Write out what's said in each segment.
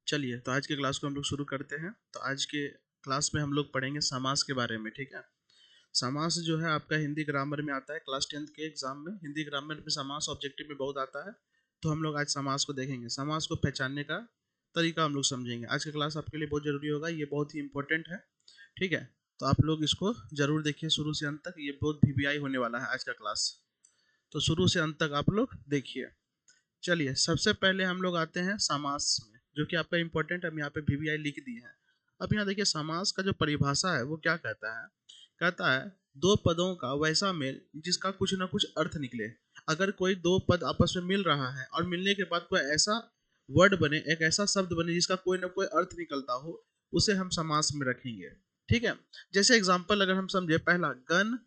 चलिए, तो आज के क्लास को हम लोग शुरू करते हैं। तो आज के क्लास में हम लोग पढ़ेंगे समास के बारे में, ठीक है। समास जो है आपका हिंदी ग्रामर में आता है, क्लास 10th के एग्जाम में हिंदी ग्रामर में समास ऑब्जेक्टिव में बहुत आता है। तो हम लोग आज समास को देखेंगे, समास को पहचानने का तरीका हम लोग समझेंगे। आज का क्लास आपके लिए बहुत जरूरी होगा, ये बहुत ही इंपॉर्टेंट है, ठीक है। तो आप लोग इसको जरूर देखिए शुरू से अंत तक, ये बहुत वीवीआई होने वाला है आज का क्लास। तो शुरू से अंत तक आप लोग देखिए। चलिए, सबसे पहले हम लोग आते हैं समास में, जो कि आपका इंपॉर्टेंट हम यहाँ पे वीवीआई लिख दिए हैं। अब यहाँ देखिए, समास का जो परिभाषा है वो क्या कहता है। कहता है दो पदों का वैसा मेल जिसका कुछ ना कुछ अर्थ निकले। अगर कोई दो पद आपस में मिल रहा है और मिलने के बाद कोई ऐसा वर्ड बने, एक ऐसा शब्द बने जिसका कोई ना कोई अर्थ निकलता हो, उसे हम समास में रखेंगे, ठीक है। जैसे एग्जाम्पल अगर हम समझे, पहला गण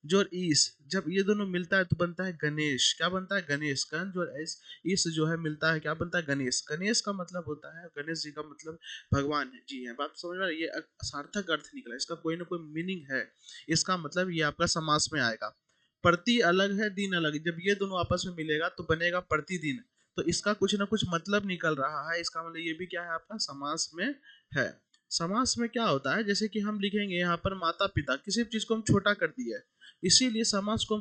जो ईस, जब ये दोनों मिलता है तो बनता है गणेश। क्या बनता है? गणेश। गण जो ईस जो है मिलता है, क्या बनता है? गणेश। गणेश का मतलब होता है, गणेश जी का मतलब भगवान है जी, है बात समझ में। ये सार्थक अर्थ निकला, इसका कोई ना कोई मीनिंग है, इसका मतलब ये आपका समास में आएगा। प्रति अलग है, दिन अलग, जब ये दोनों आपस में मिलेगा तो बनेगा प्रतिदिन। तो इसका कुछ ना कुछ मतलब निकल रहा है, इसका मतलब ये भी क्या है, आपका समास में है। समास में क्या होता है, जैसे कि हम लिखेंगे यहाँ पर माता पिता, किसी भी चीज को हम छोटा कर दिया है, इसीलिए समास को हम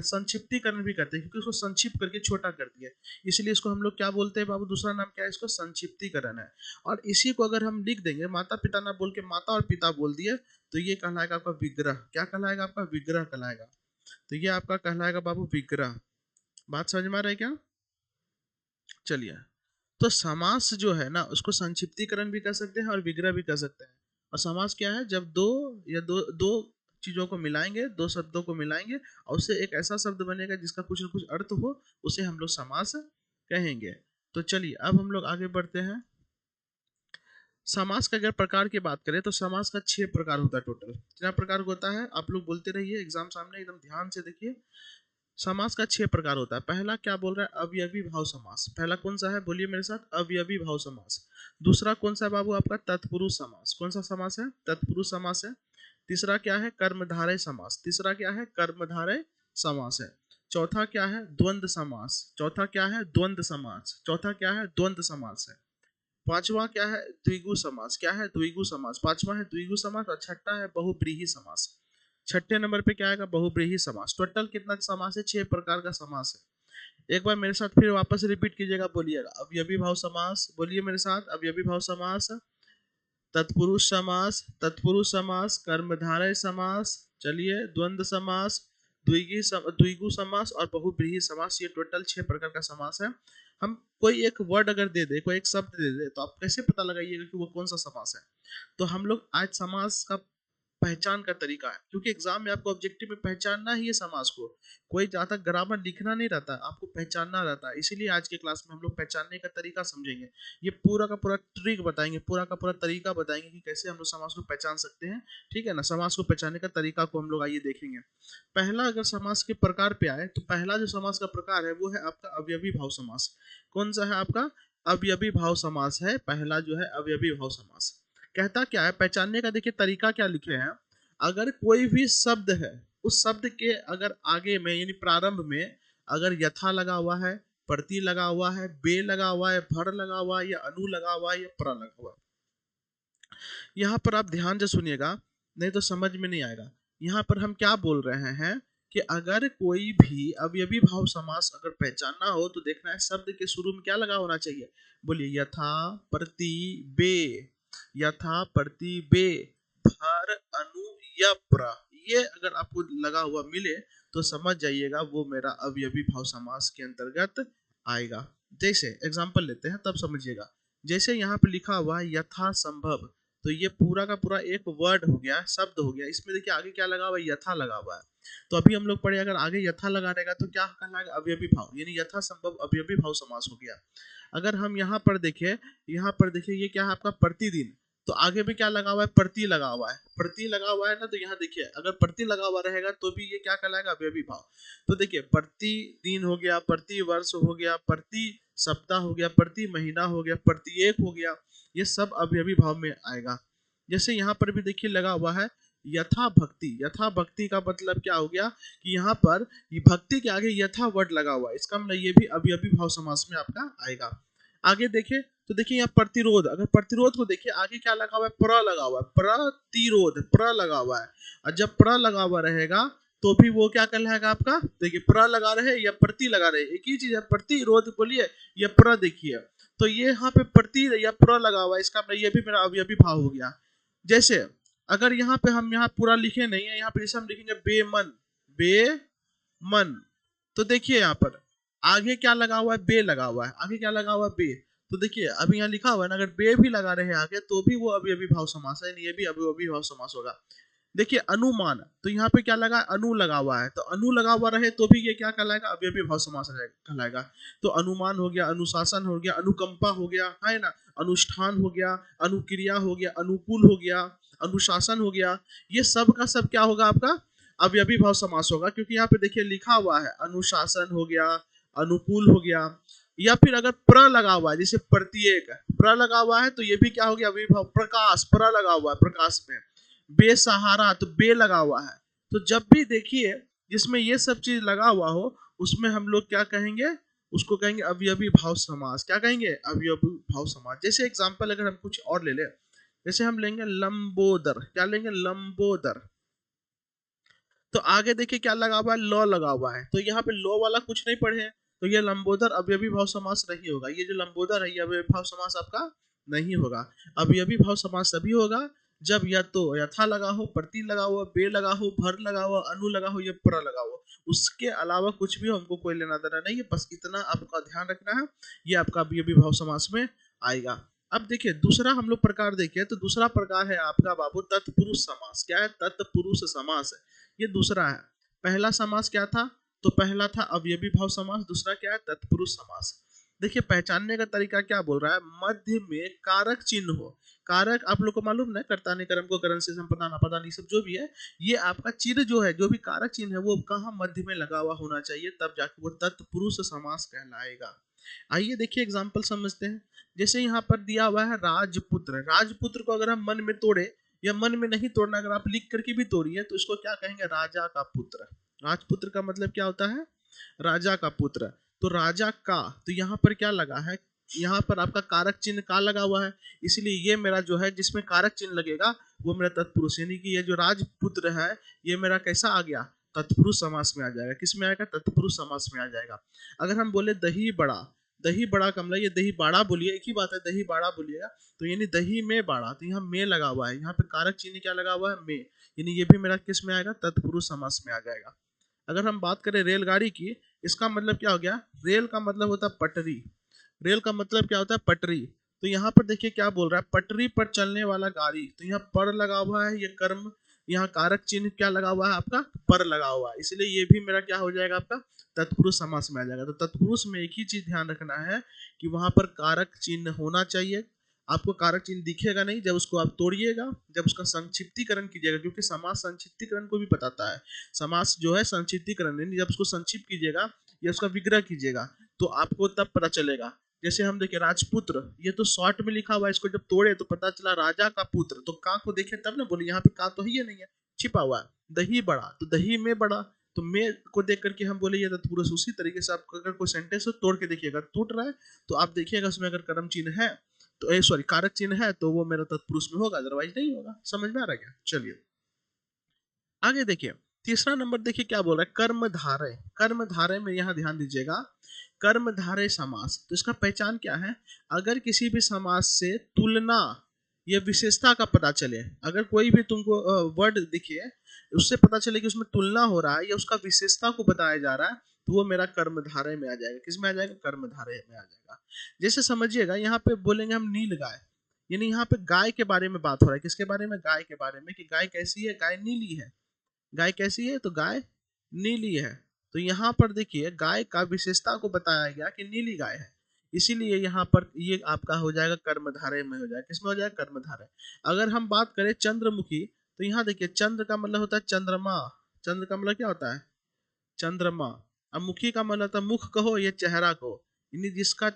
संक्षिप्तीकरण भी करते हैं, क्योंकि उसको संक्षिप्त करके छोटा कर दिया, इसलिए इसको हम लोग क्या बोलते हैं बाबू, दूसरा नाम क्या है, इसको संक्षिप्तीकरण है। और इसी को अगर हम लिख देंगे, माता पिता ना बोल के माता और पिता बोल दिए, तो ये कहलाएगा आपका विग्रह। क्या कहलाएगा? आपका विग्रह कहलाएगा। तो ये आपका कहलाएगा बाबू विग्रह। बात समझ में आ रहा है क्या? चलिए, तो समास जो है ना, उसको संक्षिप्तीकरण भी कर सकते हैं और विग्रह भी कर सकते हैं। और समास क्या है? जब दो या दो दो चीजों को मिलाएंगे, दो शब्दों को मिलाएंगे और उससे एक ऐसा शब्द बनेगा जिसका कुछ न कुछ अर्थ हो, उसे हम लोग समास कहेंगे। तो चलिए, अब हम लोग आगे बढ़ते हैं। समास का अगर प्रकार की बात करें तो समास का 6 प्रकार होता है। टोटल कितना प्रकार होता है? आप लोग बोलते रहिए, एग्जाम सामने एकदम ध्यान से देखिए। समास का 6 प्रकार होता है। पहला क्या बोल रहा है? अवयवी भाव समास। पहला कौन सा है? बोलिए मेरे साथ, अवयवी भाव समास। दूसरा कौन सा है बाबू? आपका तत्पुरुष समास। कौन सा समास है? तत्पुरुष समास है। तीसरा क्या है? कर्मधारय समास। तीसरा क्या है? कर्मधारय समास है। चौथा क्या है? द्वंद्व समास। चौथा क्या है? द्वंद्व समास। चौथा क्या है? द्वंद्व समास है। पांचवा क्या है? द्विगु समास। क्या है? द्विगु समास। पांचवा है द्विगु समास और छठा है बहुब्रीहि समास। छठे नंबर पे क्या आएगा? बहुब्रीहि समास। टोटल कितना समास है? 6 प्रकार का समास है। एक बार मेरे साथ फिर वापस रिपीट कीजिएगा, बोलिएगा। अवयवी भाव समास, बोलिए मेरे साथ, अवयवी भाव समास, तत्पुरुष समास, तत्पुरुष समास, कर्मधारय समास, चलिए, द्वंद्व समास, द्विगु समास और बहुब्रीहि समास। ये टोटल 6 प्रकार का समास है। हम कोई एक वर्ड अगर दे दे, कोई एक शब्द दे दे, तो आप कैसे पता लगाइएगा कि वो कौन सा समास है? तो हम लोग आज समास का पहचान का तरीका है, क्योंकि एग्जाम में आपको ऑब्जेक्टिव में पहचानना ही है समास को। कोई ज्यादा ग्रामर लिखना नहीं रहता, आपको पहचानना रहता है। इसीलिए आज के क्लास में हम लोग पहचानने का तरीका समझेंगे। ये पूरा का पूरा ट्रिक बताएंगे, पूरा का पूरा तरीका बताएंगे कि कैसे हम लोग समास को पहचान सकते हैं, ठीक है ना। समास को पहचानने का तरीका को हम लोग आइए देखेंगे। पहला अगर समास के प्रकार पे आए, तो पहला जो समास का प्रकार है वो है आपका अवयवी भाव समास। कौन सा है आपका? अवयवी भाव समास है पहला, जो है अवयवी भाव समास। कहता क्या है, पहचानने का देखिए तरीका क्या लिखे हैं। अगर कोई भी शब्द है, उस शब्द के अगर आगे में यानी प्रारंभ में अगर यथा लगा हुआ है, प्रति लगा हुआ है, बे लगा हुआ है, भर लगा हुआ है, या अनु लगा हुआ है, या प्र लगा हुआ है। यहाँ पर आप ध्यान से सुनिएगा, नहीं तो समझ में नहीं आएगा। यहाँ पर हम क्या बोल रहे हैं कि अगर कोई भी अवयवी भाव समास अगर पहचानना हो, तो देखना है शब्द के शुरू में क्या लगा होना चाहिए। बोलिए, यथा, प्रति, बे। यथा, प्रति, बे, भर, अनु या प्र। ये अगर आपको लगा हुआ मिले, तो समझ जाइएगा वो मेरा अवयवी भाव समास के अंतर्गत आएगा। जैसे एग्जाम्पल लेते हैं, तब समझिएगा। जैसे यहाँ पे लिखा हुआ है यथा संभव, तो ये पूरा का पूरा एक वर्ड हो गया, शब्द हो गया। इसमें देखिए आगे क्या लगा हुआ है? यथा लगा हुआ है। तो अभी हम लोग पढ़े, अगर आगे यथा लगा रहेगा तो क्या कहलाएगा? अवयवी भाव, यानी यथा संभव अवयवी भाव समास हो गया। अगर हम यहाँ पर देखें, यहाँ पर देखिए ये क्या है आपका? प्रतिदिन। तो आगे में क्या लगा हुआ है? प्रति लगा हुआ है। प्रति लगा हुआ है ना, तो यहाँ देखिए अगर प्रति लगा हुआ रहेगा तो भी ये क्या कहलाएगा? अवयवी भाव। तो देखिए, प्रति दिन हो गया, प्रति वर्ष हो गया, प्रति सप्ताह हो गया, प्रति महीना हो गया, प्रत्येक हो गया, ये सब अवयवी भाव में आएगा। जैसे यहाँ पर भी देखिए लगा हुआ है यथा भक्ति। यथा भक्ति का मतलब क्या हो गया कि यहाँ पर ये भक्ति के आगे यथा वर्ड लगा हुआ है, इसका मतलब ये भी अवयवी भाव समास में आपका आएगा। आगे देखें तो देखिए यहाँ प्रतिरोध, अगर प्रतिरोध को देखिए आगे क्या लगा हुआ है, प्र लगा हुआ है, प्रतिरोध प्र लगा हुआ है। और जब प्र लगा हुआ रहेगा तो भी वो क्या कहलाएगा आपका, देखिए प्र लगा रहे या प्रति लगा रहे, एक ही चीज है, प्रतिरोध बोलिए या प्र देखिए, तो ये यहाँ पे प्रति या प्र लगा हुआ है, इसका ये भी मेरा अवयवी भाव हो गया। जैसे अगर यहाँ पे हम यहाँ पूरा लिखे नहीं है, यहाँ पे जैसे हम लिखेंगे बेमन, बेमन, तो देखिए यहाँ पर आगे क्या लगा हुआ है, बे लगा हुआ है, आगे क्या लगा हुआ है, बे। तो देखिए अभी यहाँ लिखा हुआ है ना, अगर बे भी लगा रहे हैं आगे तो भी वो अवयवी भाव समास है, ये भी अवयवी भाव समास होगा। देखिए अनुमान, तो यहाँ पे क्या लगा, अनु लगा हुआ है, तो अनु लगा हुआ रहे तो भी ये क्या कहलाएगा, अवयवी भाव समास कहलाएगा। तो अनुमान हो गया, अनुशासन हो गया, अनुकंपा हो गया, है ना, अनुष्ठान हो गया, अनुक्रिया हो गया, अनुकूल हो गया, अनुशासन हो गया, ये सब का सब क्या होगा आपका, अवयवी भाव समास होगा। क्योंकि यहाँ पे देखिए लिखा हुआ है अनुशासन हो गया, अनुकूल हो गया, या फिर अगर प्र लगा हुआ है जैसे प्रत्येक, प्र लगा हुआ है तो ये भी क्या हो गया, अवयवी भाव। प्रकाश, प्र लगा हुआ है प्रकाश में, बेसहारा तो बे लगा हुआ है। तो जब भी देखिए जिसमें ये सब चीज लगा हुआ हो उसमें हम लोग क्या कहेंगे, उसको कहेंगे अवयवी भाव समास। क्या कहेंगे, अवयवी भाव समास। जैसे एग्जांपल अगर हम कुछ और ले ले, जैसे हम लेंगे लंबोदर, क्या लेंगे, लंबोदर, तो आगे देखिए क्या लगा हुआ है, लॉ लगा हुआ है, तो यहाँ पे लॉ वाला कुछ नहीं पढ़े हैं, तो ये लंबोदर अवयवी भाव समास नहीं होगा। ये जो लंबोदर है ये अवयवी भाव समास आपका नहीं होगा। अवयवी भाव समास तभी होगा जब या तो यथा लगा हो, प्रति लगा हो, बे लगा हो, भर लगा हो, अनु लगा हो या प्र लगा हो। उसके अलावा कुछ भी हमको कोई लेना देना नहीं है, बस इतना आपका ध्यान रखना है, ये आपका अवयवी भाव समास में आएगा। अब देखिए दूसरा हम लोग प्रकार देखिए, तो दूसरा प्रकार है आपका बाबू तत्पुरुष समास। क्या है, तत्पुरुष समास है, ये दूसरा है। पहला समास क्या था, तो पहला था अवयवी भाव समास, दूसरा क्या है, तत्पुरुष समास। देखिए पहचानने का तरीका क्या बोल रहा है, मध्य में कारक चिन्ह हो। कारक आप लोग को मालूम ना, कर्ता कर्म को करण से संपदा नापदा नहीं सब जो भी है, ये आपका चिन्ह जो है, जो भी कारक चिन्ह है वो कहाँ मध्य में लगा हुआ होना चाहिए, तब जाके वो तत्पुरुष समास कहलाएगा। आइए देखिए एग्जाम्पल समझते हैं। जैसे यहाँ पर दिया हुआ है राजपुत्र, राजपुत्र को अगर हम मन में तोड़े या मन में नहीं तोड़ना, अगर आप लिख करके भी तोड़िए तो इसको क्या कहेंगे, राजा का पुत्र। राजपुत्र का मतलब क्या होता है, राजा का पुत्र। तो राजा का, तो यहाँ पर क्या लगा है, यहाँ पर आपका कारक चिन्ह का लगा हुआ है, इसलिए ये मेरा जो है जिसमें कारक चिन्ह लगेगा वो मेरा तत्पुरुष, यानी कि ये जो राजपुत्र है ये मेरा कैसा आ गया, तत्पुरुष समास में आ जाएगा। किस में आएगा, तत्पुरुष समास में आ जाएगा। अगर हम बोले दही बड़ा, दही बड़ा का मतलब ये दही बाड़ा बोलिए, एक ही बात है, दही बाड़ा बोलिएगा तो यानी दही में बाड़ा, तो यहाँ में लगा हुआ है, यहाँ पे कारक चिन्ह क्या लगा हुआ है, में, यानी ये भी मेरा किस में आएगा, तत्पुरुष समास में आ जाएगा। अगर हम बात करें रेलगाड़ी की, इसका मतलब क्या हो गया, रेल का मतलब होता है पटरी, रेल का मतलब क्या होता है, पटरी। तो यहाँ पर देखिए क्या बोल रहा है, पटरी पर चलने वाला गाड़ी, तो यहाँ पर लगा हुआ है, ये कर्म, यहाँ कारक चिन्ह क्या लगा हुआ है आपका, पर लगा हुआ है, इसलिए ये भी मेरा क्या हो जाएगा आपका, तत्पुरुष समास में आ जाएगा। तो तत्पुरुष में एक ही चीज ध्यान रखना है कि वहां पर कारक चिन्ह होना चाहिए। आपको कारक चिन्ह दिखेगा नहीं जब उसको आप तोड़िएगा, जब उसका संक्षिप्तीकरण कीजिएगा, क्योंकि समास संक्षिप्तीकरण को भी बताता है। समास जो है संक्षिप्तीकरण, यानी जब उसको संक्षिप्त कीजिएगा या उसका विग्रह कीजिएगा तो आपको तब पता चलेगा। जैसे हम देखे राजपुत्र, ये तो शॉर्ट में लिखा हुआ है, इसको जब तोड़े तो पता चला राजा का पुत्र, तो का को देखे तब ना बोले, यहाँ पे का तो ही नहीं है, छिपा हुआ है। दही बड़ा, तो दही में बड़ा, तो मैं को देख करके हम बोले ये तत्पुरुष। उसी तरीके से आप अगर कोई सेंटेंस हो तोड़ के देखिएगा, टूट रहा है तो आप देखिएगा उसमें अगर कर्म चिन्ह है तो सॉरी कारक चिन्ह है तो वो मेरा तत्पुरुष में होगा, अदरवाइज नहीं होगा। समझ में आ रहा है क्या, चलिए आगे देखिए। तीसरा नंबर देखिए क्या बोल रहा है, कर्मधारय। कर्मधारय में यहाँ ध्यान दीजिएगा, कर्मधारय समास, तो इसका पहचान क्या है, अगर किसी भी समास से तुलना या विशेषता का पता चले, अगर कोई भी तुमको वर्ड दिखे उससे पता चले कि उसमें तुलना हो रहा है या उसका विशेषता को बताया जा रहा है, तो वो मेरा कर्मधारय में आ जाएगा। किस में आ जाएगा, कर्मधारय में आ जाएगा। जैसे समझिएगा यहाँ पे बोलेंगे हम नील गाय, यानी यहाँ पे गाय के बारे में बात हो रहा है। किसके बारे में, गाय के बारे में, कि गाय कैसी है, गाय नीली है। गाय कैसी है, तो गाय नीली है। तो यहाँ पर देखिए गाय का विशेषता को बताया गया कि नीली गाय है, इसीलिए यहाँ पर ये आपका हो जाएगा कर्मधारय में हो जाएगा। किसमें हो जाएगा, कर्मधारय। अगर हम बात करें चंद्रमुखी, तो यहाँ देखिए चंद्र का मतलब होता है चंद्रमा, चंद्र का मतलब क्या होता है, चंद्रमा। अब मुखी का मतलब होता है मुख कहो या चेहरा कहो, यानी जिसका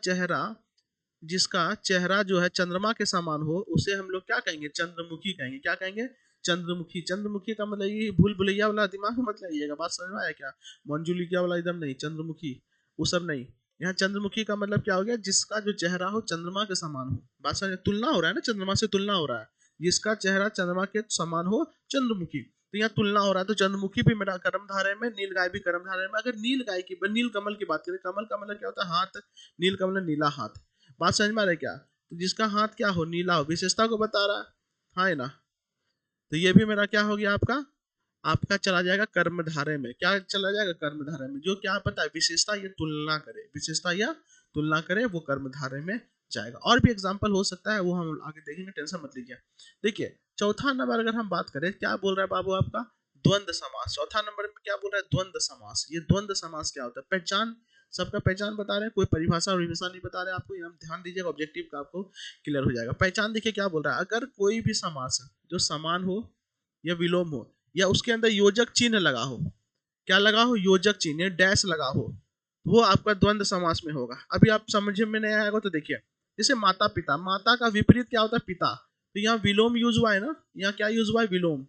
चेहरा जो है चंद्रमा के समान हो उसे हम लोग क्या कहेंगे, चंद्रमुखी कहेंगे। क्या कहेंगे, चंद्रमुखी। चंद्रमुखी का मतलब ये भूल भुलैया वाला दिमाग में मत लाइएगा, बात समझ में आया क्या, मंजुलिका वाला एकदम नहीं, चंद्रमुखी वो सब नहीं। यहाँ चंद्रमुखी का मतलब क्या हो गया, जिसका जो चेहरा हो चंद्रमा के समान हो। बात समझ, तुलना हो रहा है ना, चंद्रमा से तुलना हो रहा है, जिसका चेहरा चंद्रमा के समान हो, चंद्रमुखी। तो यहाँ तुलना हो रहा है, तो चंद्रमुखी भी मेरा कर्मधारय में, नील गाय भी कर्मधारय में। अगर नील गाय की, नील कमल की बात करें, कमल का मतलब क्या होता है, हाथ, नील कमल नीला हाथ। बात समझ में आ रहा है क्या? तो जिसका हाथ क्या हो, नीला हो, विशेषता को बता रहा है, हाँ है ना। तो ये भी मेरा क्या हो गया, आपका आपका चला जाएगा कर्मधारय में। क्या चला जाएगा, कर्मधारय में। जो क्या पता है, विशेषता या तुलना करे, विशेषता या तुलना करे, वो कर्मधारय में जाएगा। और भी एग्जाम्पल हो सकता है, वो हम आगे देखेंगे, टेंशन मत लीजिए। देखिए चौथा नंबर अगर हम बात करें, क्या बोल रहा है बाबू आपका, द्वंद्व समास। चौथा नंबर में क्या बोल रहा है, द्वंद्व समास। ये द्वंद्व समास क्या होता है, पहचान, सबका पहचान बता रहे हैं, कोई परिभाषा और विभाषा नहीं बता रहे आपको, हम ध्यान दीजिएगा, ऑब्जेक्टिव का आपको क्लियर हो जाएगा। पहचान देखिए क्या बोल रहा है, अगर कोई भी समास जो समान हो या विलोम हो, या उसके अंदर योजक चिन्ह लगा हो, क्या लगा हो, योजक चिन्ह, डैश लगा हो, वो आपका द्वंद्व समास में होगा। अभी आप समझ में नहीं आएगा तो देखिए, जैसे माता पिता, माता का विपरीत क्या होता है, पिता। तो यहाँ विलोम यूज हुआ है ना, यहाँ क्या यूज हुआ है, विलोम।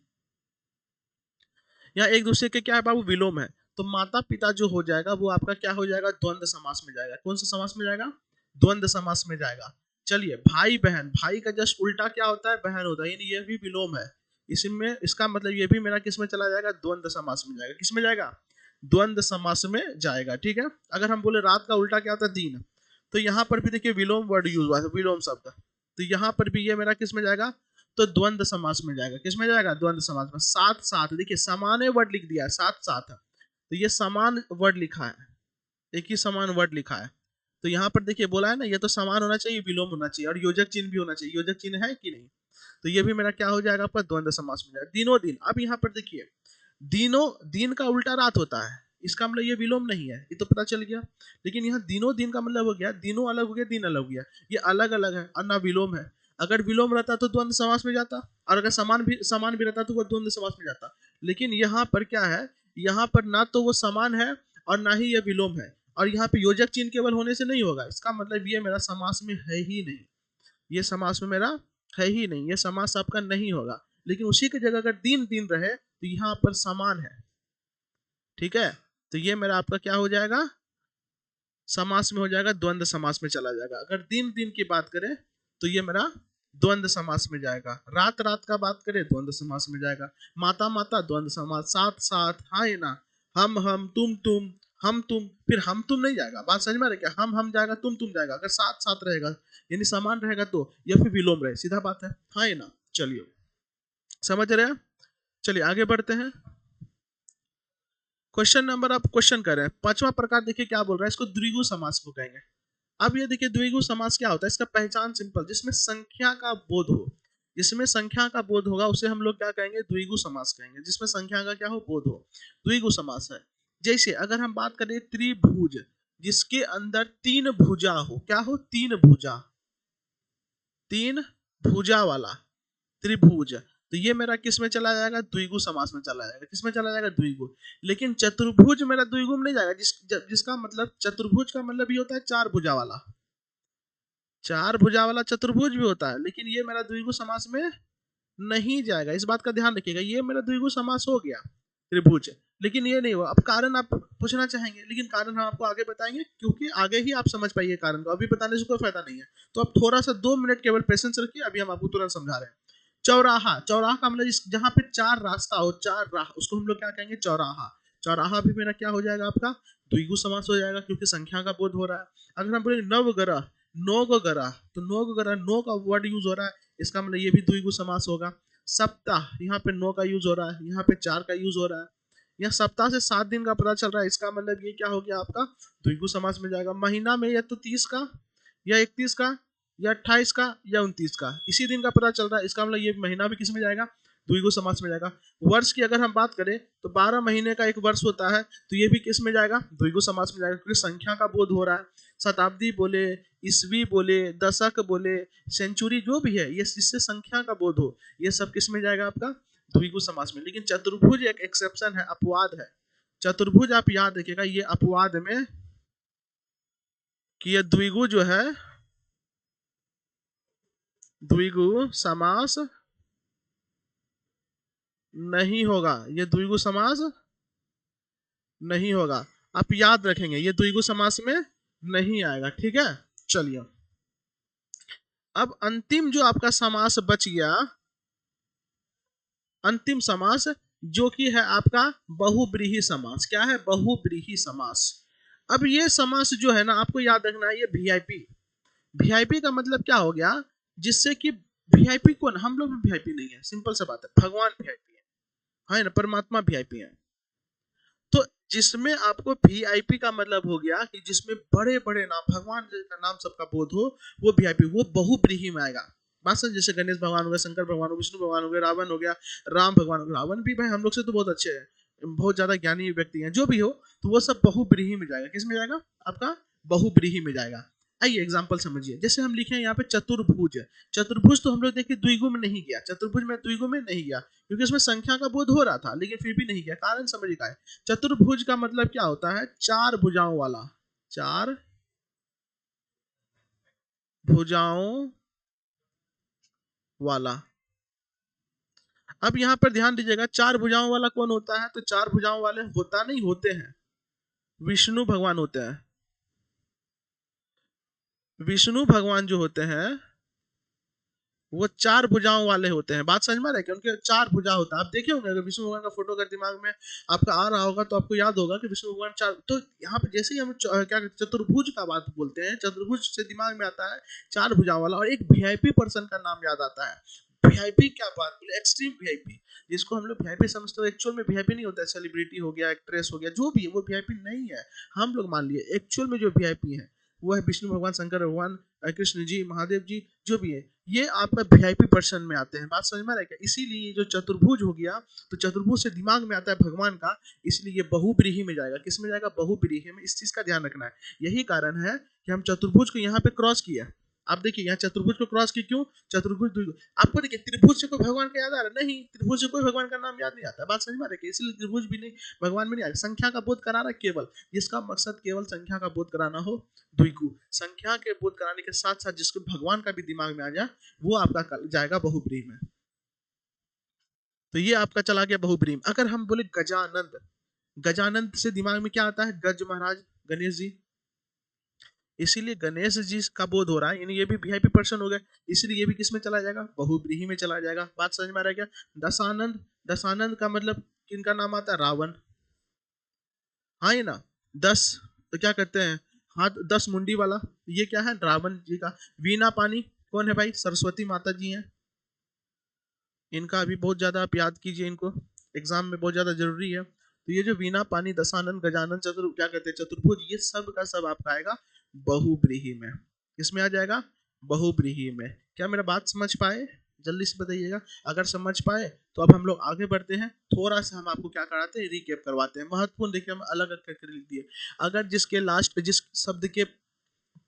यहाँ एक दूसरे के क्या है बाबू, विलोम है। तो माता पिता जो हो जाएगा, वो आपका क्या हो जाएगा, द्वंद्व समास में जाएगा। कौन सा समास में जाएगा, द्वंद्व समास में जाएगा। चलिए भाई बहन, भाई का जस्ट उल्टा क्या होता है, बहन होता है, यानी ये भी विलोम है। इसमें इसका मतलब ये भी मेरा किस में चला जाएगा, द्वंद्व समास में जाएगा। किस में जाएगा, द्वंद्व समास में जाएगा। ठीक है, अगर हम बोले रात का उल्टा क्या होता है, दिन, तो यहाँ पर भी देखिए विलोम वर्ड यूज हुआ है, विलोम शब्द। तो यहाँ पर भी ये मेरा किस में जाएगा, तो द्वंद्व समास में जाएगा। किस में जाएगा, द्वंद्व समास में। साथ साथ, देखिए समान वर्ड लिख दिया है, साथ साथ, तो ये समान वर्ड लिखा है, एक ही समान वर्ड लिखा है। तो यहाँ पर देखिए बोला है ना, ये तो समान होना चाहिए, विलोम होना चाहिए, और योजक चिन्ह भी होना चाहिए। योजक चिन्ह है कि नहीं, तो ये भी मेरा क्या हो जाएगा, आपका द्वंद्व समास में जाएगा। दिनों दिन, अब यहाँ पर देखिए, दिनों, दिन का उल्टा रात होता है, इसका मतलब ये विलोम नहीं है, ये तो पता चल गया। लेकिन यहाँ दिनों दिन का मतलब हो गया, दिनों अलग हो गया, दिन अलग हो गया, ये अलग अलग है और ना विलोम है। अगर विलोम रहता तो द्वंद्व समास में जाता, और अगर समान भी रहता तो वो द्वंद्व समास में जाता। लेकिन यहाँ पर क्या है, यहाँ पर ना तो वो समान है और ना ही ये विलोम है, और यहाँ पे योजक चिन्ह केवल होने से नहीं होगा, इसका मतलब ये मेरा समास में है ही नहीं, ये समास में मेरा है ही नहीं, ये समास आपका नहीं होगा। लेकिन उसी की जगह अगर दिन दिन रहे तो यहाँ पर समान है। ठीक है, तो ये मेरा आपका क्या हो जाएगा, समास में हो जाएगा, द्वंद्व समास में चला जाएगा। अगर दिन दिन की बात करें तो ये मेरा द्वंद्व समास में जाएगा। रात रात का बात करें, द्वंद्व समास में जाएगा। माता माता, द्वंद्व समास। साथ साथ, हाँ है ना। हम तुम, हम तुम, फिर हम तुम नहीं जाएगा। बात समझ में आ रही है क्या, हम जाएगा, तुम जाएगा। अगर साथ साथ रहेगा यानी समान रहेगा तो, या फिर विलोम रहे, सीधा बात है, हाँ है ना। चलिए, समझ रहे हैं, चलिए आगे बढ़ते हैं। क्वेश्चन नंबर, आप क्वेश्चन कर रहे हैं, पांचवा प्रकार देखिए क्या बोल रहा है, इसको द्विगु समास को कहेंगे। अब ये देखिए द्विगु समास क्या होता है, इसका पहचान सिंपल, जिसमें संख्या का बोध हो, जिसमें संख्या का बोध होगा उसे हम लोग क्या कहेंगे, द्विगु समास कहेंगे। जिसमें संख्या का क्या हो, बोध हो, द्विगु समास है। जैसे अगर हम बात करें त्रिभुज, जिसके अंदर तीन भुजा हो, क्या हो, तीन भुजा, तीन भुजा वाला त्रिभुज, तो ये मेरा किस में चला जाएगा, द्विगु समास में चला जाएगा। किस में चला जाएगा, द्विगु। लेकिन चतुर्भुज मेरा द्विगु में नहीं जाएगा, जिसका मतलब, चतुर्भुज का मतलब ये होता है चार भुजा वाला, चार भुजा वाला चतुर्भुज भी होता है, लेकिन ये मेरा द्विगु समास में नहीं जाएगा। इस बात का ध्यान रखिएगा, ये मेरा द्विगु समास हो गया त्रिभुज, लेकिन ये नहीं हुआ। अब कारण आप पूछना चाहेंगे, लेकिन कारण हम आपको आगे बताएंगे, क्योंकि आगे ही आप समझ पाइए कारण को, अभी बताने से कोई फायदा नहीं है। तो आप थोड़ा सा 2 मिनट केवल पेशेंस रखिए, अभी हम आपको तुरंत समझा रहे हैं। चौराहा, चौराहा का मतलब जहां पे चार रास्ता हो, चार राह, उसको हम लोग क्या कहेंगे, चौराहा। चौराहा भी मेरा क्या हो जाएगा, आपका द्विगु समास हो जाएगा, क्योंकि संख्या का बोध हो रहा है। अगर हम बोले नवग्रह, नौ को ग्रह, तो नौ को ग्रह, नौ का वर्ड यूज हो रहा है, इसका मतलब ये भी द्विगु समास होगा। सप्ताह, यहाँ पे 9 का यूज हो रहा है, यहाँ पे 4 का यूज हो रहा है। यहाँ सप्ताह से 7 दिन का पता चल रहा है, इसका मतलब ये क्या हो गया, आपका द्विगु समास में जाएगा। महीना में या तो 30 का, या 31 का, या 28 का, या 29 का, इसी दिन का पता चल रहा है, इसका मतलब ये महीना भी किस में जाएगा, द्विगु समास में जाएगा। वर्ष की अगर हम बात करें तो 12 महीने का एक वर्ष होता है, तो ये भी किस में जाएगा, द्विगु समास में जाएगा, क्योंकि संख्या का बोध हो रहा है। शताब्दी बोले, ईस्वी बोले, दशक बोले, सेंचुरी जो भी है, ये जिससे संख्या का बोध हो, ये सब किस में जाएगा, आपका द्विगु समास में। लेकिन चतुर्भुज एक एक्सेप्शन है, अपवाद है। चतुर्भुज आप याद रखिएगा, ये अपवाद में कि ये द्विगु जो है, द्विगु समास नहीं होगा, ये द्विगु समास नहीं होगा। आप याद रखेंगे, ये द्विगु समास में नहीं आएगा, ठीक है। चलिए, अब अंतिम जो आपका समास बच गया, अंतिम समास, जो कि है आपका बहुब्रीहि समास। क्या है? बहुब्रीहि समास। अब ये समास जो है ना, आपको याद रखना है, ये वीआईपी, वीआईपी का मतलब क्या हो गया, जिससे कि वीआईपी कौन, हम लोग भी वीआईपी नहीं है, सिंपल सा बात है, भगवान वीआईपी है ना, परमात्मा वीआईपी है। तो जिसमें आपको वीआईपी का मतलब हो गया कि जिसमें बड़े बड़े नाम, भगवान का नाम सबका बोध हो, वो वीआईपी, वो बहुब्रीहि में आएगा। बात समझ, जैसे गणेश भगवान हो गया, शंकर भगवान हो गया, विष्णु भगवान हो गया, रावण हो गया, राम भगवान हो गया। रावण भी भाई हम लोग से तो बहुत अच्छे हैं, बहुत ज्यादा ज्ञानी व्यक्ति हैं, जो भी हो, तो वो सब बहुब्रीहि में जाएगा। किस में जाएगा? आपका बहुब्रीहि में जाएगा। आइए एग्जाम्पल समझिए, जैसे हम लिखे हैं यहाँ पे चतुर्भुज। चतुर्भुज तो हम लोग देखे द्विगु में नहीं गया, चतुर्भुज में द्विगु में नहीं गया, क्योंकि उसमें संख्या का बोध हो रहा था, लेकिन फिर भी नहीं गया। कारण समझ का है, चतुर्भुज का मतलब क्या होता है? चार भुजाओं वाला, चार भुजाओं वाला। अब यहाँ पर ध्यान दीजिएगा, चार भुजाओं वाला कौन होता है? तो चार भुजाओं वाले होता नहीं, होते हैं, विष्णु भगवान होते हैं। विष्णु भगवान जो होते हैं वो चार भुजाओं वाले होते हैं। बात समझ में आ रहा है कि उनके चार भुजा होता है। आप देखे होंगे, अगर विष्णु भगवान का फोटो अगर दिमाग में आपका आ रहा होगा तो आपको याद होगा कि विष्णु भगवान चार। तो यहाँ पे जैसे ही हम क्या चतुर्भुज का बात बोलते हैं, चतुर्भुज से दिमाग में आता है चार भुजाओं वाला, और एक वीआईपी पर्सन का नाम याद आता है। वीआईपी क्या बात बोले, एक्सट्रीम वीआईपी, जिसको हम लोग वीआईपी समझते हो, एक्चुअल में वीआईपी नहीं होता है। सेलिब्रिटी हो गया, एक्ट्रेस हो गया, जो भी है वो वीआईपी नहीं है। हम लोग मान लिए एक्चुअल में जो वीआईपी है वो है विष्णु भगवान, शंकर भगवान, कृष्ण जी, महादेव जी, जो भी है, ये आपका वीआईपी पर्सन में आते हैं। बात समझ में आ रहा है क्या? इसीलिए जो चतुर्भुज हो गया, तो चतुर्भुज से दिमाग में आता है भगवान का, इसलिए ये बहुब्रीहि में जाएगा। किस में जाएगा? बहुब्रीहि में। इस चीज का ध्यान रखना है। यही कारण है कि हम चतुर्भुज को यहाँ पे क्रॉस किया। आप देखिए यहाँ चतुर्भुज को क्रॉस की, क्यों? चतुर्भुज आपको देखिए, त्रिभुज से कोई भगवान का याद आ रहा है? नहीं, त्रिभुज से कोई भगवान का नाम याद नहीं आता। बात समझ में आ रही है? इसलिए त्रिभुज भी नहीं, भगवान में नहीं आ रहा। संख्या का बोध करा रहा है केवल, जिसका मकसद केवल संख्या का बोध कराना हो, द्विगु संख्या के बोध कराने के साथ साथ जिसको भगवान का भी दिमाग में आ जाए, वो आपका जाएगा बहुब्रीहि में। तो ये आपका चला गया बहुब्रीहि में। अगर हम बोले गजानंद, गजानंद से दिमाग में क्या आता है? गज महाराज, गणेश जी, इसीलिए गणेश जी का बोध हो रहा है, यानी ये भी वीआईपी पर्सन हो गए, इसलिए ये भी किस में चला जाएगा? बहुब्रीहि में चला जाएगा। बात समझ में आ रहा है क्या? दशानंद, दशानंद का मतलब किनका नाम आता है? रावण, हाँ ये ना। दस, तो क्या कहते हैं, हाथ 10 मुंडी वाला, ये क्या है? रावण जी का। वीणा पानी कौन है भाई? सरस्वती माता जी हैं। इनका अभी बहुत ज्यादा आप याद कीजिए, इनको एग्जाम में बहुत ज्यादा जरूरी है। तो ये जो वीणा पानी, दशानंद, गजानन, चतुर क्या कहते हैं, चतुर्भुज, ये सब का सब आपका आएगा बहुब्रीहि में। किसमें आ जाएगा? बहुब्रीहि में। क्या मेरा बात समझ पाए? जल्दी से बताइएगा। अगर समझ पाए तो अब हम लोग आगे बढ़ते हैं। थोड़ा सा हम आपको क्या कराते हैं, रिकेप करवाते हैं। महत्वपूर्ण देखिए, हम अलग अलग करके लिख दिए। अगर जिसके लास्ट, जिस शब्द के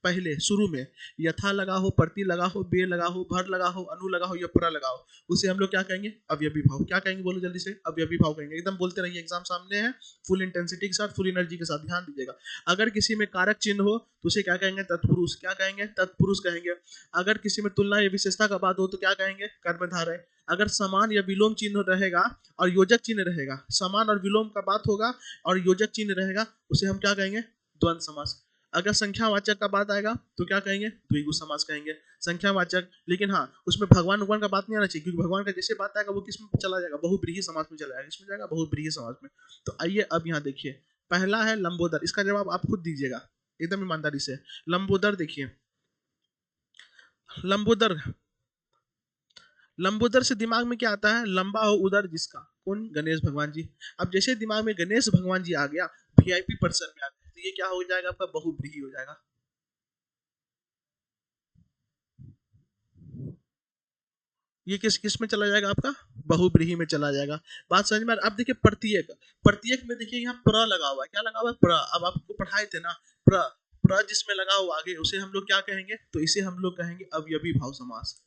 पहले शुरू में यथा लगा हो, प्रति लगा हो, बे लगा हो, भर लगा हो, अनु लगा हो या पुरा लगा हो, उसे हम लोग क्या कहेंगे? अवयवी भाव। क्या कहेंगे? बोलो जल्दी से। अवयवी भाव कहेंगे। एकदम बोलते रहिए, एग्जाम सामने है, फुल इंटेंसिटी के साथ, फुल एनर्जी के साथ ध्यान दीजिएगा। अगर किसी में कारक चिन्ह हो तो उसे क्या कहेंगे? तत्पुरुष। क्या कहेंगे? तत्पुरुष कहेंगे। अगर किसी में तुलना या विशेषता का बात हो तो क्या कहेंगे? कर्मधारय। अगर समान या विलोम चिन्ह रहेगा और योजक चिन्ह रहेगा, समान और विलोम का बात होगा और योजक चिन्ह रहेगा, उसे हम क्या कहेंगे? द्वंद्व समास। अगर संख्यावाचक का बात आएगा तो क्या कहेंगे? द्विगु समास कहेंगे। संख्यावाचक, लेकिन हाँ उसमें भगवान भगवान का बात नहीं आना चाहिए, क्योंकि भगवान का जैसे बात आएगा वो किस में चला जाएगा? बहुब्रीहि समास में चला जाएगा। किसमें जाएगा? बहुब्रीहि समास में। तो आइए अब यहाँ देखिए, पहला है लंबोदर। इसका जवाब आप खुद दीजिएगा एकदम ईमानदारी से। लंबोदर देखिए, लंबोदर, लंबोदर से दिमाग में क्या आता है? लंबा हो उदर जिसका, कौन? गणेश भगवान जी। अब जैसे दिमाग में गणेश भगवान जी आ गया, वीआईपी पर्सन में आ गया, तो ये क्या हो जाएगा? आपका बहुब्रीहि हो जाएगा। ये किस किस में चला जाएगा? आपका बहुब्रीहि में चला जाएगा। बात समझ में अब देखिए, प्रत्येक, प्रत्येक में देखिए यहाँ प्र लगा हुआ है। क्या लगा हुआ है? प्र। अब आपको पढ़ाए थे ना, प्र, प्र जिसमें लगा हुआ आगे, उसे हम लोग क्या कहेंगे? तो इसे हम लोग कहेंगे अवयवी भाव समास।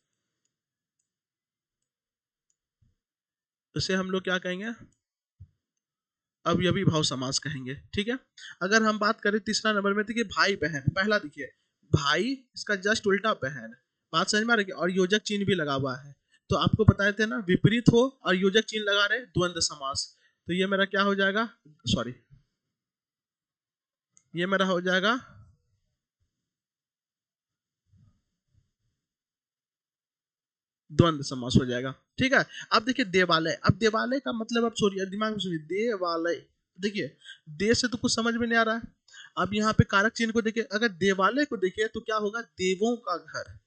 उसे हम लोग क्या कहेंगे? अवयवी भाव समास कहेंगे। ठीक है। अगर हम बात करें तीसरा नंबर में, देखिए भाई बहन, पहला देखिए भाई, इसका जस्ट उल्टा बहन। बात समझ में आ रही है? और योजक चिन्ह भी लगा हुआ है। तो आपको बताए थे ना, विपरीत हो और योजक चिन्ह लगा रहे, द्वंद्व समास। तो ये मेरा क्या हो जाएगा? सॉरी, ये मेरा हो जाएगा द्वंद्व समास हो जाएगा। ठीक है, अब देखिए देवालय, अब देवालय का मतलब, अब सोचिए दिमाग में सोचिए, देवालय, देखिए दे से तो कुछ समझ में नहीं आ रहा है। अब यहाँ पे कारक चिन्ह को देखिए, अगर देवालय को देखिए तो क्या होगा, देवों का घर,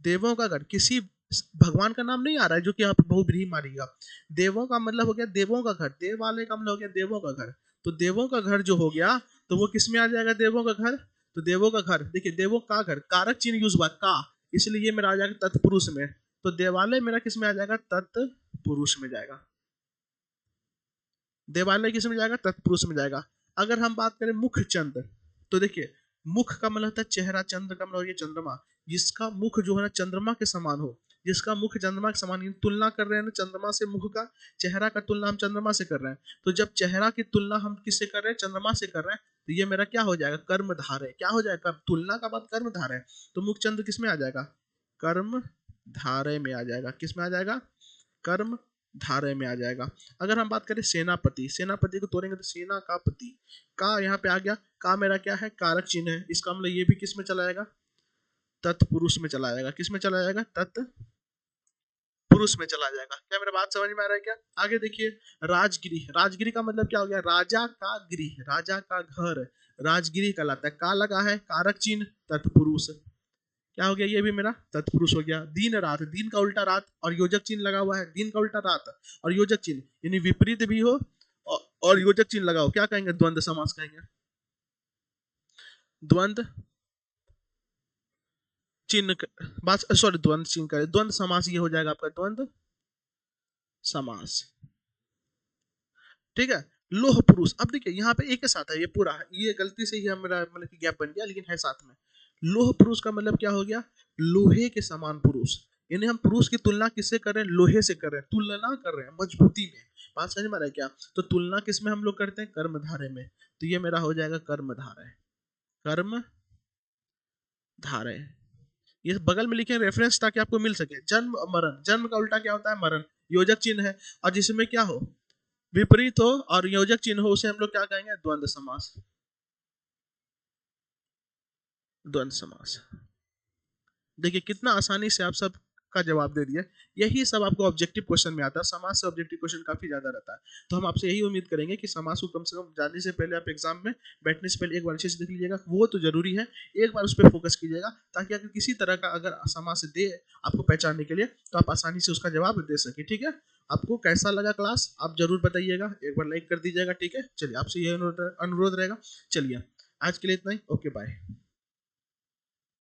देवों का घर, किसी भगवान का नाम नहीं आ रहा है जो कि यहाँ पे बहुब्रीहि मारिएगा। देवों का मतलब हो गया देवों का घर, देवालय का मतलब हो गया देवों का घर। तो देवों का घर जो हो गया, तो वो किस में आ जाएगा, देवों का घर। तो देवों का घर, देखिए देवों का घर, कारक चिन्ह यूज हुआ का, इसलिए ये मेरा आ जाएगा तत्पुरुष में। तो देवालय मेरा किस में आ जाएगा, तत्पुरुष में जाएगा। देवालय किस में जाएगा, तत्पुरुष में जाएगा। अगर हम बात करें मुख चंद्र, तो देखिए मुख का मतलब होता है चेहरा, चंद्र का मतलब चंद्रमा, जिसका मुख जो है ना चंद्रमा के समान हो, जिसका मुख चंद्रमा के समान, तुलना कर रहे हैं ना चंद्रमा से मुख का, चेहरा का तुलना हम चंद्रमा से कर रहे हैं। तो जब चेहरा की तुलना हम किससे कर रहे हैं, चंद्रमा से कर रहे हैं, तो ये मेरा क्या हो जाएगा, कर्म धारय। क्या हो जाएगा, तुलना का बाद कर्म धारय। तो मुख चंद्र किस में आ जाएगा, कर्म धारय में आ जाएगा। किस में आ जाएगा, कर्म धारय में आ जाएगा। अगर हम बात करें सेनापति, सेनापति को तोड़ेंगे तो सेना का पति, का यहाँ पे आ गया, का मेरा क्या है, कारक चिन्ह है, इसका मतलब ये भी किस में चला जाएगा, तत्पुरुष में चला जाएगा। किस में चला जाएगा, तत्पुरुष में चला जाएगा। क्या मेरा बात समझ में आ रहा है क्या। आगे देखिए राजगिरी, राजगिरी का मतलब क्या हो गया, राजा का गृह, राजा का घर, राजगिरी कहलाता है। का लगा है कारक चिन्ह, तत्पुरुष, क्या हो गया, ये भी मेरा तत्पुरुष हो गया। दिन रात, दिन का उल्टा रात, और योजक चिन्ह लगा हुआ है, दिन का उल्टा रात और योजक चिन्ह, यानी विपरीत भी हो और योजक चिन्ह लगाओ, क्या कहेंगे, द्वंद्व समास कहेंगे। द्वंद्व चिन्ह बात, सॉरी द्वंद्व चिन्ह करे, द्वंद्व समास ये हो जाएगा आपका द्वंद्व समास। ठीक है, लोह पुरुष, अब देखिए यहाँ पे एक के साथ है, ये पूरा है, ये गलती से ही मेरा मतलब कि गैप बन गया, लेकिन है साथ में। लोह पुरुष का मतलब क्या हो गया, लोहे के समान पुरुष, यानी हम पुरुष की तुलना किससे कर रहे हैं, लोहे से कर रहे हैं, तुलना कर रहे हैं मजबूती में। बात समझ में आ रहा है क्या। तो तुलना किस में हम लोग करते हैं, कर्म धारे में। तो ये मेरा हो जाएगा कर्म धारय, कर्म धारय। ये बगल में लिखे रेफरेंस ताकि आपको मिल सके। जन्म मरण, जन्म का उल्टा क्या होता है, मरण, योजक चिन्ह है, और जिसमें क्या हो, विपरीत हो और योजक चिन्ह हो, उसे हम लोग क्या कहेंगे, द्वंद्व समास, द्वंद्व समास। देखिए कितना आसानी से आप सब का जवाब दे दिया। यही सब आपको ऑब्जेक्टिव क्वेश्चन में आता है, समाज से ऑब्जेक्टिव क्वेश्चन काफी ज्यादा रहता है। तो हम आपसे यही उम्मीद करेंगे कि समाज को कम से कम जाने से पहले, आप एग्जाम में बैठने से पहले एक बार अच्छे से देख लीजिएगा, वो तो जरूरी है, एक बार उस पर फोकस कीजिएगा, ताकि अगर किसी तरह का अगर समाज से दे आपको पहचानने के लिए, तो आप आसानी से उसका जवाब दे सके। ठीक है, आपको कैसा लगा क्लास आप जरूर बताइएगा, एक बार लाइक कर दीजिएगा। ठीक है, चलिए आपसे यह अनुरोध रहेगा। चलिए आज के लिए इतना ही, ओके बाय।